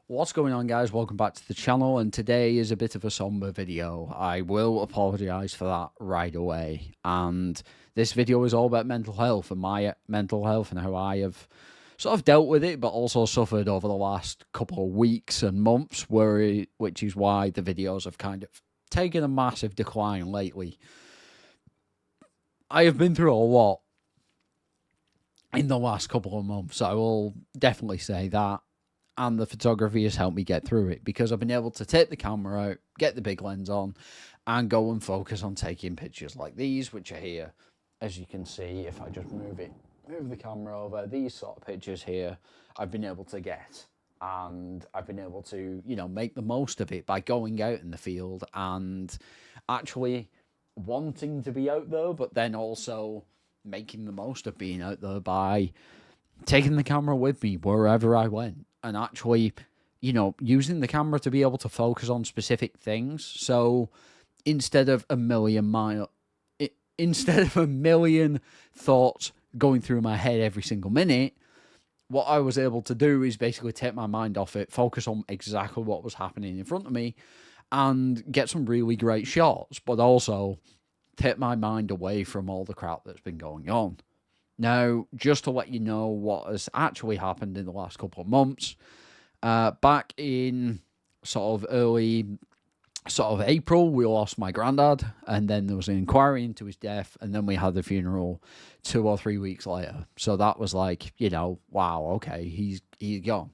What's going on, guys? Welcome back to the channel, and today is a bit of a somber video. I will apologise for that right away. And this video is all about mental health and my mental health and how I have sort of dealt with it, but also suffered over the last couple of weeks and months, which is why the videos have kind of taken a massive decline lately. I have been through a lot in the last couple of months, I will definitely say that. And the photography has helped me get through it because I've been able to take the camera out, get the big lens on, and go and focus on taking pictures like these, which are here. As you can see, if I just move the camera over, these sort of pictures here, I've been able to get. And I've been able to, make the most of it by going out in the field and actually wanting to be out there, but then also making the most of being out there by taking the camera with me wherever I went. And actually, using the camera to be able to focus on specific things. So instead of a million thoughts going through my head every single minute, what I was able to do is basically take my mind off it, focus on exactly what was happening in front of me, and get some really great shots, but also take my mind away from all the crap that's been going on. Now, just to let you know what has actually happened in the last couple of months, back in sort of April, we lost my granddad, and then there was an inquiry into his death, and then we had the funeral 2 or 3 weeks later. So that was like, wow, okay, he's gone.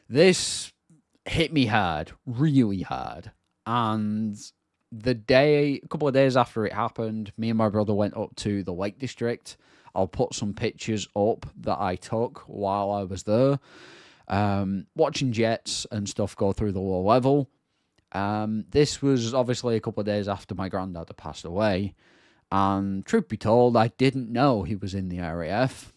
This hit me hard, really hard, and a couple of days after it happened, me and my brother went up to the Lake District. I'll put some pictures up that I took while I was there, watching jets and stuff go through the low level. This was obviously a couple of days after my granddad had passed away, and truth be told, I didn't know he was in the RAF.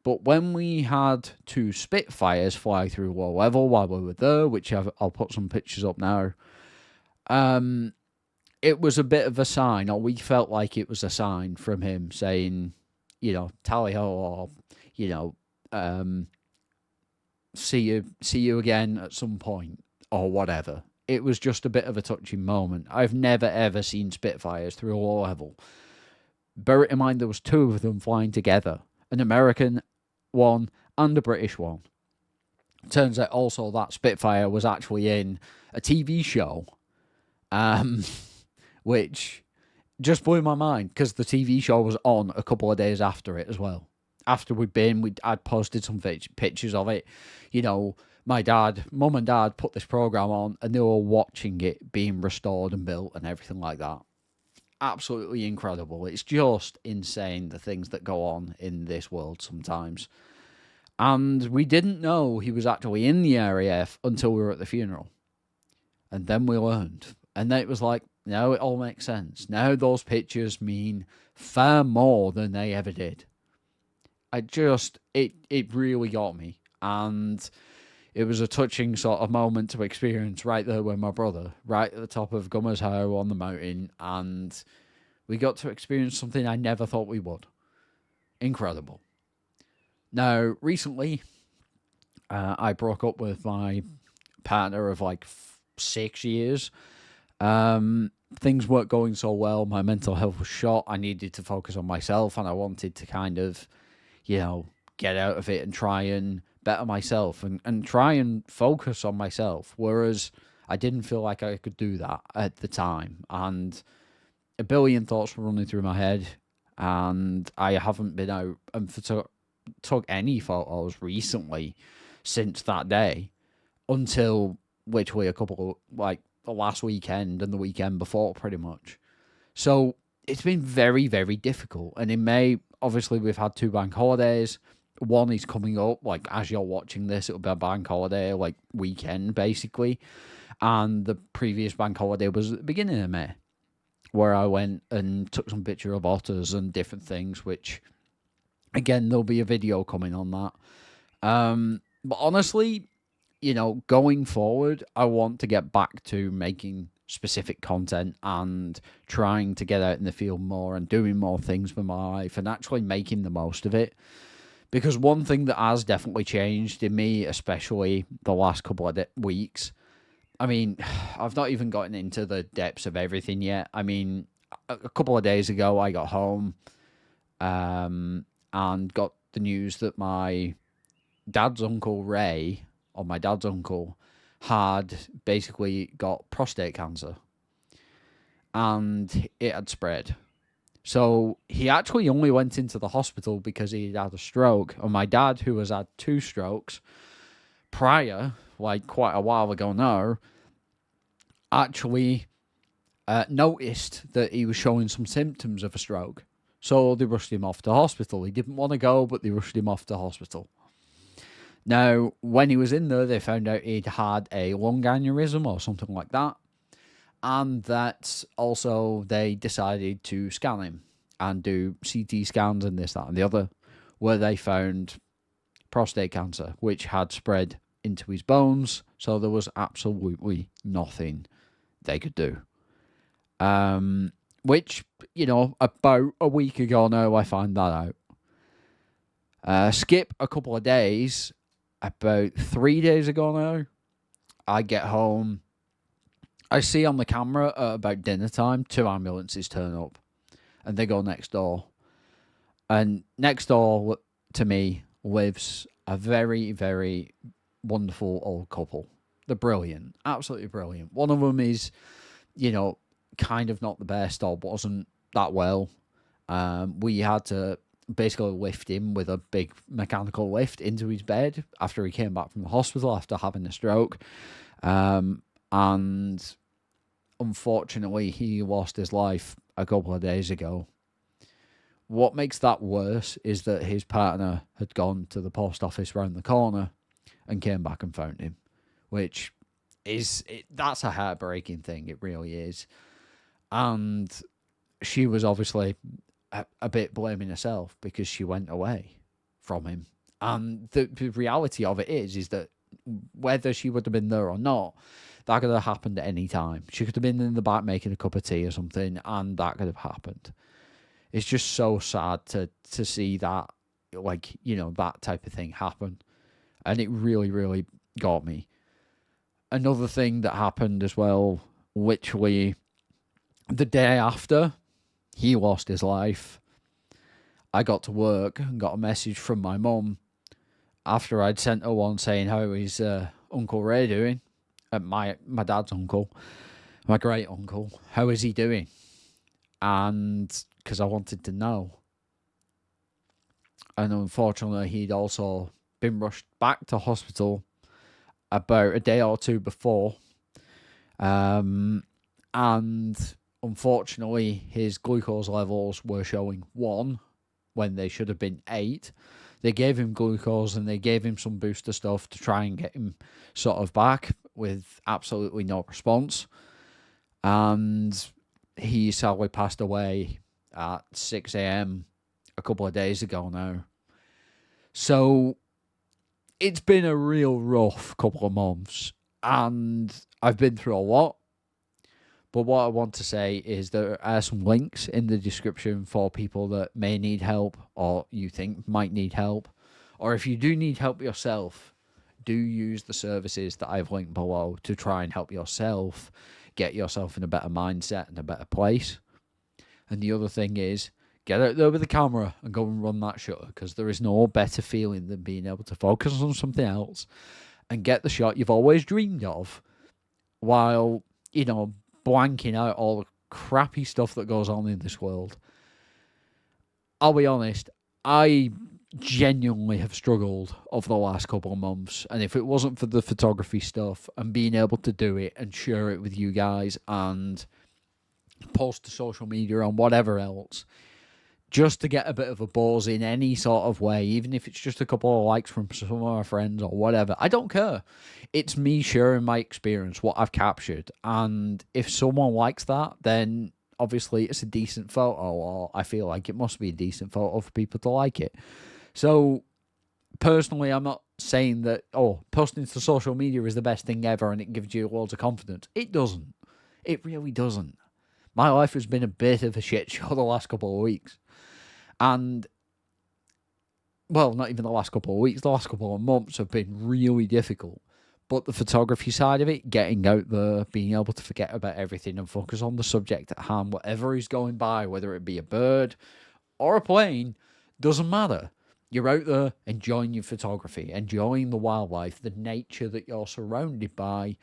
But when we had 2 Spitfires fly through low level while we were there, which I'll put some pictures up now, it was a bit of a sign, or we felt like it was a sign from him saying, tally ho, or, see you again at some point, or whatever. It was just a bit of a touching moment. I've never, ever seen Spitfires through a low level. Bear it in mind, there was 2 of them flying together, an American one and a British one. Turns out also that Spitfire was actually in a TV show, which just blew my mind because the TV show was on a couple of days after it as well. After I'd posted some pictures of it. Mum and dad put this program on and they were watching it being restored and built and everything like that. Absolutely incredible. It's just insane the things that go on in this world sometimes. And we didn't know he was actually in the RAF until we were at the funeral. And then we learned. And then it was like, now it all makes sense. Now those pictures mean far more than they ever did. It really got me. And it was a touching sort of moment to experience right there with my brother, right at the top of Gummer's How on the mountain. And we got to experience something I never thought we would. Incredible. Now, recently, I broke up with my partner of like 6 years. Things weren't going so well. My mental health was shot. I needed to focus on myself, and I wanted to kind of, get out of it and try and better myself and try and focus on myself. Whereas I didn't feel like I could do that at the time. And a billion thoughts were running through my head, and I haven't been out and took any photos recently since that day until literally a couple of, like, the last weekend and the weekend before, pretty much. So it's been very, very difficult. And in May, obviously, we've had 2 bank holidays. One is coming up, like, as you're watching this, it'll be a bank holiday, like, weekend, basically. And the previous bank holiday was at the beginning of May, where I went and took some picture of otters and different things, which, again, there'll be a video coming on that. But honestly, going forward, I want to get back to making specific content and trying to get out in the field more and doing more things with my life and actually making the most of it. Because one thing that has definitely changed in me, especially the last couple of weeks, I mean, I've not even gotten into the depths of everything yet. I mean, a couple of days ago, I got home and got the news that my dad's uncle, Ray, or my dad's uncle, had basically got prostate cancer and it had spread. So he actually only went into the hospital because he had a stroke. And my dad, who has had 2 strokes prior, like quite a while ago now, actually noticed that he was showing some symptoms of a stroke. So they rushed him off to hospital. He didn't want to go, but they rushed him off to hospital. Now, when he was in there, they found out he'd had a lung aneurysm or something like that. And that also they decided to scan him and do CT scans and this, that, and the other, where they found prostate cancer, which had spread into his bones. So there was absolutely nothing they could do. Which, about a week ago now, I found that out. Skip a couple of days, about 3 days ago now, I get home. I see on the camera at about dinner time, 2 ambulances turn up and they go next door. And next door to me lives a very, very wonderful old couple. They're brilliant, absolutely brilliant. One of them is, kind of not the best or wasn't that well. We had to basically lift him with a big mechanical lift into his bed after he came back from the hospital after having a stroke. And unfortunately, he lost his life a couple of days ago. What makes that worse is that his partner had gone to the post office round the corner and came back and found him, which that's a heartbreaking thing. It really is. And she was obviously a bit blaming herself because she went away from him. And the reality of it is that whether she would have been there or not, that could have happened at any time. She could have been in the back making a cup of tea or something, and that could have happened. It's just so sad to see that, that type of thing happen. And it really, really got me. Another thing that happened as well, literally the day after he lost his life, I got to work and got a message from my mum after I'd sent her one saying how is Uncle Ray doing, my dad's uncle, my great uncle, how is he doing? And because I wanted to know. And unfortunately, he'd also been rushed back to hospital about a day or 2 before. And unfortunately, his glucose levels were showing 1 when they should have been 8. They gave him glucose and they gave him some booster stuff to try and get him sort of back with absolutely no response. And he sadly passed away at 6 a.m. a couple of days ago now. So it's been a real rough couple of months and I've been through a lot. But what I want to say is there are some links in the description for people that may need help or you think might need help. Or if you do need help yourself, do use the services that I've linked below to try and help yourself get yourself in a better mindset and a better place. And the other thing is, get out there with the camera and go and run that shutter, because there is no better feeling than being able to focus on something else and get the shot you've always dreamed of while, blanking out all the crappy stuff that goes on in this world. I'll be honest, I genuinely have struggled over the last couple of months, and if it wasn't for the photography stuff and being able to do it and share it with you guys and post to social media and whatever else, just to get a bit of a buzz in any sort of way, even if it's just a couple of likes from some of my friends or whatever, I don't care. It's me sharing my experience, what I've captured, and if someone likes that, then obviously it's a decent photo, or I feel like it must be a decent photo for people to like it. So personally, I'm not saying that, posting to social media is the best thing ever and it gives you loads of confidence. It doesn't. It really doesn't. My life has been a bit of a shit show the last couple of weeks. And well, not even the last couple of weeks, the last couple of months have been really difficult. But the photography side of it, getting out there, being able to forget about everything and focus on the subject at hand, whatever is going by, whether it be a bird or a plane, doesn't matter. You're out there enjoying your photography, enjoying the wildlife, the nature that you're surrounded by,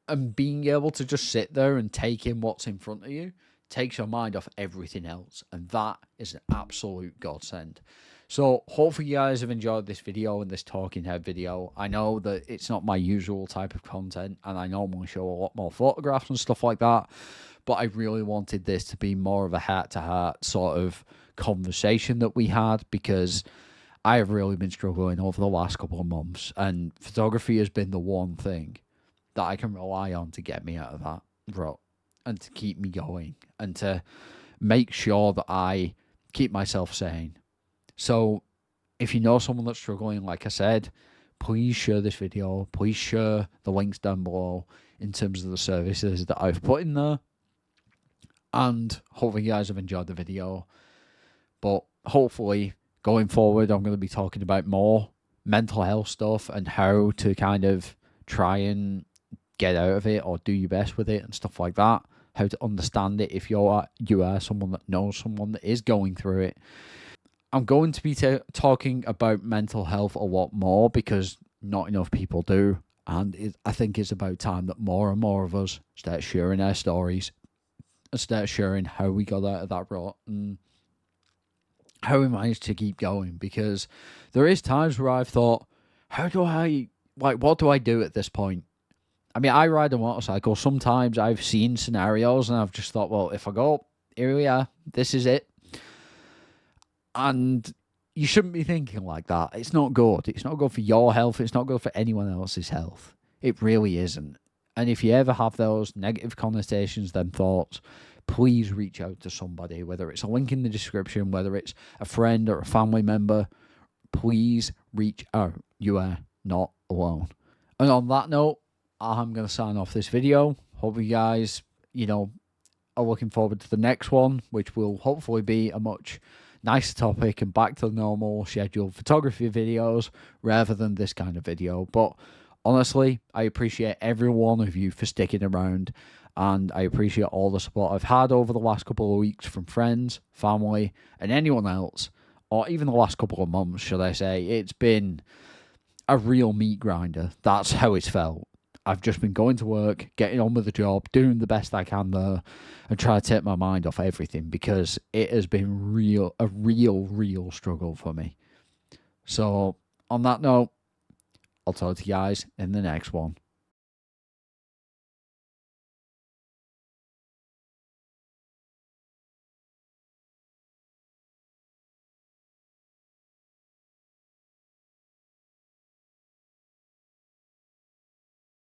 and being able to just sit there and take in what's in front of you takes your mind off everything else. And that is an absolute godsend. So hopefully you guys have enjoyed this video and this talking head video. I know that it's not my usual type of content, and I normally show a lot more photographs and stuff like that, but I really wanted this to be more of a heart-to-heart sort of conversation that we had, because I have really been struggling over the last couple of months, and photography has been the one thing that I can rely on to get me out of that rut and to keep me going and to make sure that I keep myself sane. So if you know someone that's struggling, like I said, please share this video. Please share the links down below in terms of the services that I've put in there. And hopefully you guys have enjoyed the video. But hopefully going forward, I'm going to be talking about more mental health stuff and how to kind of try and get out of it or do your best with it and stuff like that. How to understand it if you are someone that knows someone that is going through it. I'm going to be talking about mental health a lot more because not enough people do. And I think it's about time that more and more of us start sharing our stories and start sharing how we got out of that rut and how we managed to keep going. Because there is times where I've thought, what do I do at this point? I mean, I ride a motorcycle. Sometimes I've seen scenarios and I've just thought, well, if I go, here we are, this is it. And you shouldn't be thinking like that. It's not good. It's not good for your health. It's not good for anyone else's health. It really isn't. And if you ever have those negative connotations, them thoughts, please reach out to somebody, whether it's a link in the description, whether it's a friend or a family member. Please reach out. You are not alone. And on that note, I'm going to sign off this video. Hope you guys, are looking forward to the next one, which will hopefully be a much nicer topic and back to the normal scheduled photography videos rather than this kind of video. But honestly, I appreciate every one of you for sticking around, and I appreciate all the support I've had over the last couple of weeks from friends, family, and anyone else, or even the last couple of months, should I say. It's been a real meat grinder. That's how it's felt. I've just been going to work, getting on with the job, doing the best I can there, and trying to take my mind off everything, because it has been a real struggle for me. So, on that note, I'll talk to you guys in the next one.